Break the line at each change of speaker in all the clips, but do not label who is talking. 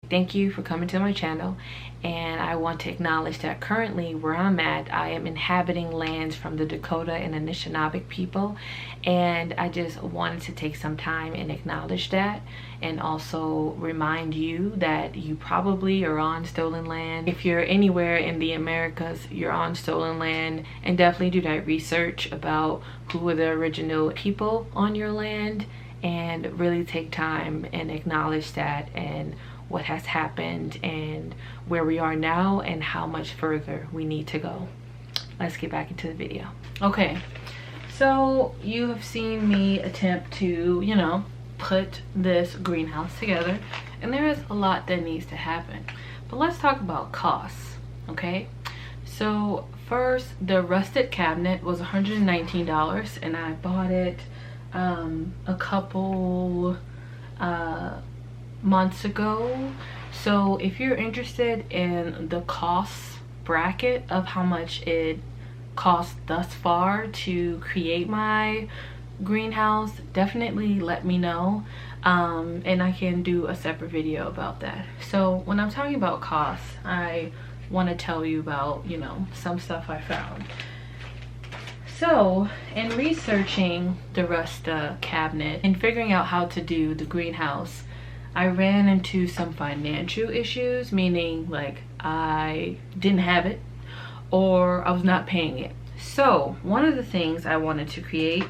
thank you for coming to my channel, and I want to acknowledge that currently where I'm at, I am inhabiting lands from the Dakota and Anishinaabe people, and I just wanted to take some time and acknowledge that, and also remind you that you probably are on stolen land. If you're anywhere in the Americas, you're on stolen land, and definitely do that research about who were the original people on your land, and really take time and acknowledge that and what has happened and where we are now and how much further we need to go. Let's get back into the video. Okay, so you have seen me attempt to, you know, put this greenhouse together, and there is a lot that needs to happen. But let's talk about costs, okay? So first, the rusted cabinet was $119, and I bought it a couple months ago. So if you're interested in the cost bracket of how much it cost thus far to create my greenhouse, definitely let me know, and I can do a separate video about that. So when I'm talking about costs, I want to tell you about, you know, some stuff I found. So in researching the rusted cabinet and figuring out how to do the greenhouse, I ran into some financial issues, meaning like I didn't have it or I was not paying it. So one of the things I wanted to create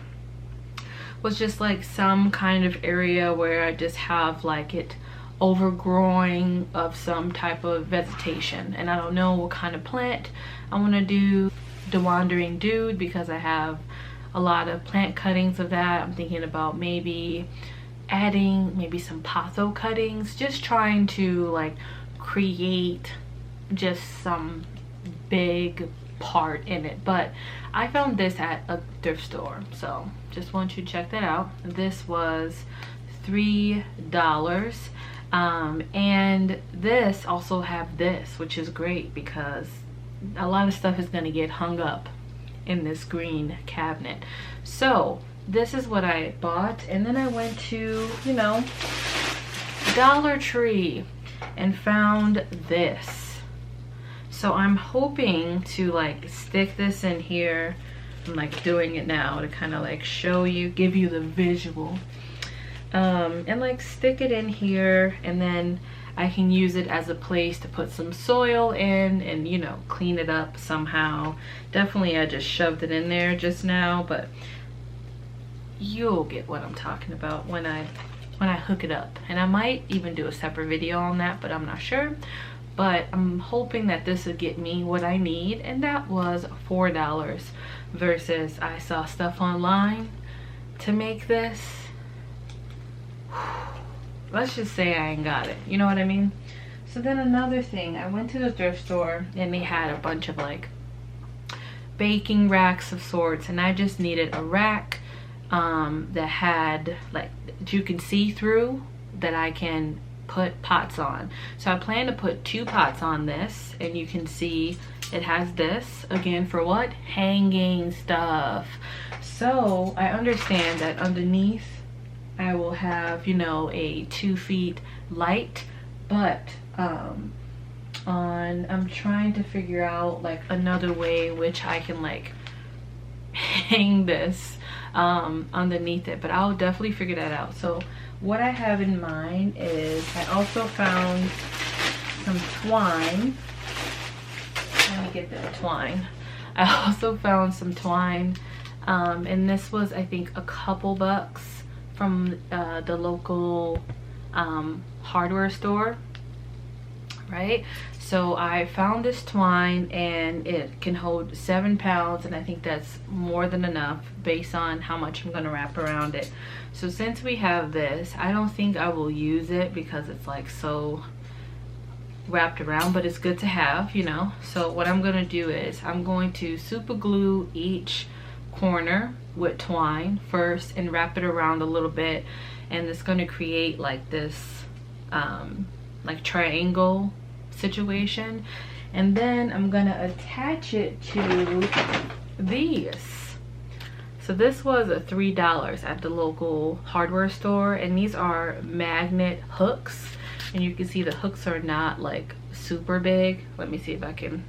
was just like some kind of area where I just have like it overgrowing of some type of vegetation, and I don't know what kind of plant I want to do. The Wandering Dude, because I have a lot of plant cuttings of that. I'm thinking about maybe adding maybe some potho cuttings, just trying to like create just some big part in it. But I found this at a thrift store, so just want you to check that out. This was $3, and this also have this, which is great because a lot of stuff is going to get hung up in this green cabinet. So this is what I bought, and then I went to, you know, Dollar Tree and found this. So I'm hoping to like stick this in here. I'm like doing it now to kind of like show you, give you the visual, and like stick it in here, and then I can use it as a place to put some soil in and, you know, clean it up somehow. Definitely I just shoved it in there just now, but you'll get what I'm talking about when I hook it up. And I might even do a separate video on that, but I'm not sure. But I'm hoping that this will get me what I need, and that was $4 versus I saw stuff online to make this. Let's just say I ain't got it, you know what I mean? So then another thing, I went to the thrift store and they had a bunch of like baking racks of sorts, and I just needed a rack that had like, you can see through, that I can put pots on. So I plan to put 2 pots on this, and you can see it has this again for what? Hanging stuff. So I understand that underneath I will have, you know, a 2 feet light, but I'm trying to figure out like another way which I can like hang this underneath it, but I'll definitely figure that out. So what I have in mind is I also found some twine. Let me get the twine. I also found some twine, and this was, I think, a couple bucks from the local hardware store, right? So I found this twine, and it can hold 7 pounds, and I think that's more than enough based on how much I'm gonna wrap around it. So since we have this, I don't think I will use it because it's like so wrapped around, but it's good to have, you know. So what I'm gonna do is I'm going to super glue each corner with twine first and wrap it around a little bit, and it's going to create like this like triangle situation, and then I'm gonna attach it to these. So this was a $3 at the local hardware store, and these are magnet hooks. and you can see the hooks are not like super big. Let me see if I can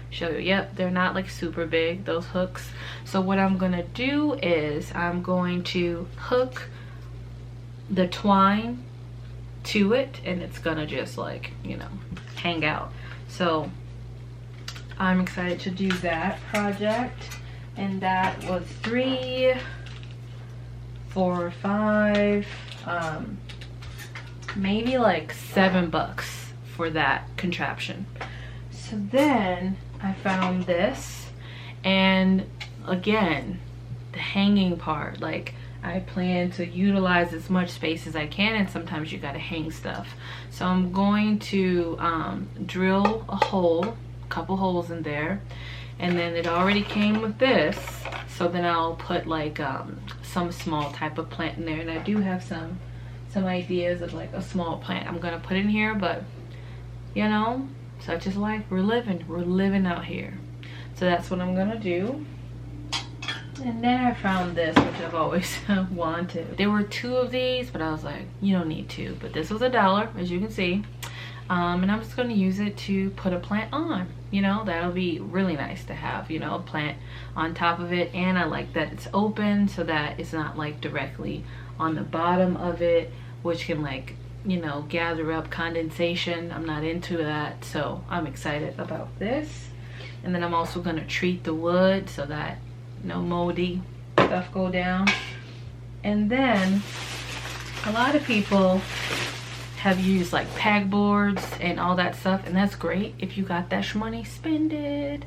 show you. Yep, they're not like super big, those hooks. So what I'm gonna do is I'm going to hook the twine to it, and it's gonna just like, you know, hang out. So I'm excited to do that project. And that was 3, 4, 5, maybe like $7 for that contraption. So then I found this, and again, the hanging part, like I plan to utilize as much space as I can, and sometimes you gotta hang stuff. So I'm going to drill a hole, a couple holes in there, and then it already came with this, so then I'll put like some small type of plant in there. And I do have some ideas of like a small plant I'm gonna put in here, but you know, such is life. We're living out here. So that's what I'm gonna do. And then I found this, which I've always wanted. There were 2 of these, but I was like, you don't need 2. But this was $1, as you can see. And I'm just gonna use it to put a plant on. You know, that'll be really nice to have, you know, a plant on top of it. And I like that it's open so that it's not like directly on the bottom of it, which can like, you know, gather up condensation. I'm not into that, so I'm excited about this. And then I'm also gonna treat the wood so that no moldy stuff go down. And then a lot of people have used like pegboards and all that stuff, and that's great. If you got that money, spend it.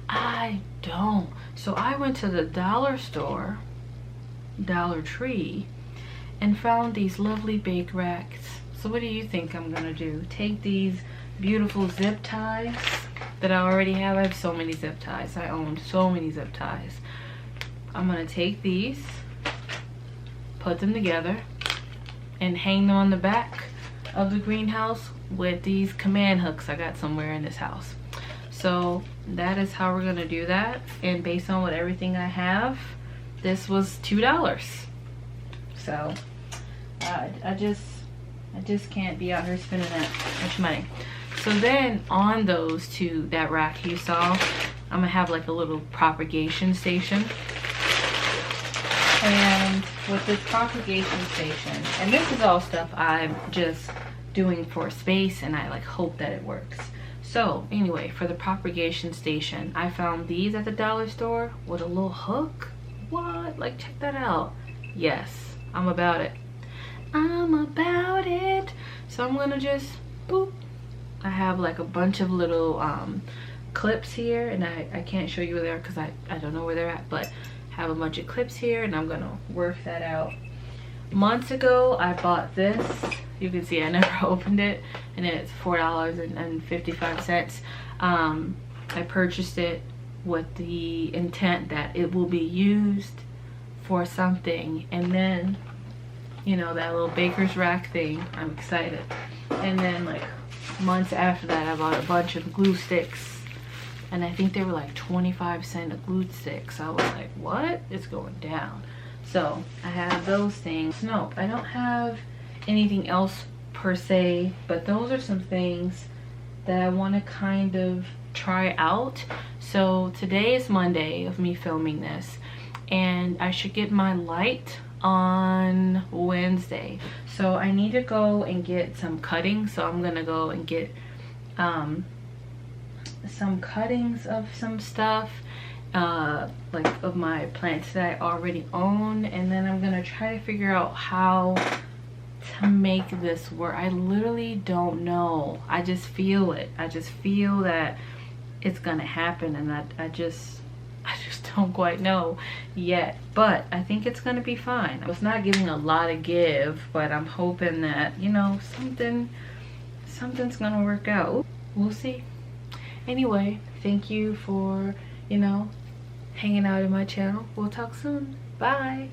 I don't. So I went to the dollar store, Dollar Tree, and found these lovely bake racks. So what do you think I'm gonna do? Take these beautiful zip ties that I already have. I have so many zip ties. I own so many zip ties. I'm gonna take these, put them together, and hang them on the back of the greenhouse with these command hooks I got somewhere in this house. So that is how we're gonna do that. And based on what everything I have, this was $2. So I just can't be out here spending that much money. So then on those 2, that rack you saw, I'm gonna have like a little propagation station. And with this propagation station, and this is all stuff I'm just doing for space, and I like hope that it works. So anyway, for the propagation station, I found these at the dollar store with a little hook. What? Like, check that out. Yes, I'm about it. I'm about it. So I'm gonna just boop. I have like a bunch of little clips here, and I can't show you where they are because I don't know where they're at, but have a bunch of clips here, and I'm gonna work that out. Months ago I bought this. You can see I never opened it, and it's $4.55. I purchased it with the intent that it will be used for something, and then, you know, that little baker's rack thing, I'm excited. And then like months after that, I bought a bunch of glue sticks, and I think they were like 25 cents a glue stick. So I was like, what? It's going down. So I have those things. No, I don't have anything else per se, but those are some things that I want to kind of try out. So today is Monday of me filming this, and I should get my light on Wednesday. So I need to go and get some cuttings. So I'm gonna go and get some cuttings of some stuff, like of my plants that I already own, and then I'm gonna try to figure out how to make this work. I literally don't know. I just feel it. I just feel that it's gonna happen, and I just don't quite know yet, but I think it's gonna be fine. It's not giving a lot of give, but I'm hoping that, you know, something's gonna work out. We'll see. Anyway, thank you for, you know, hanging out in my channel. We'll talk soon. Bye.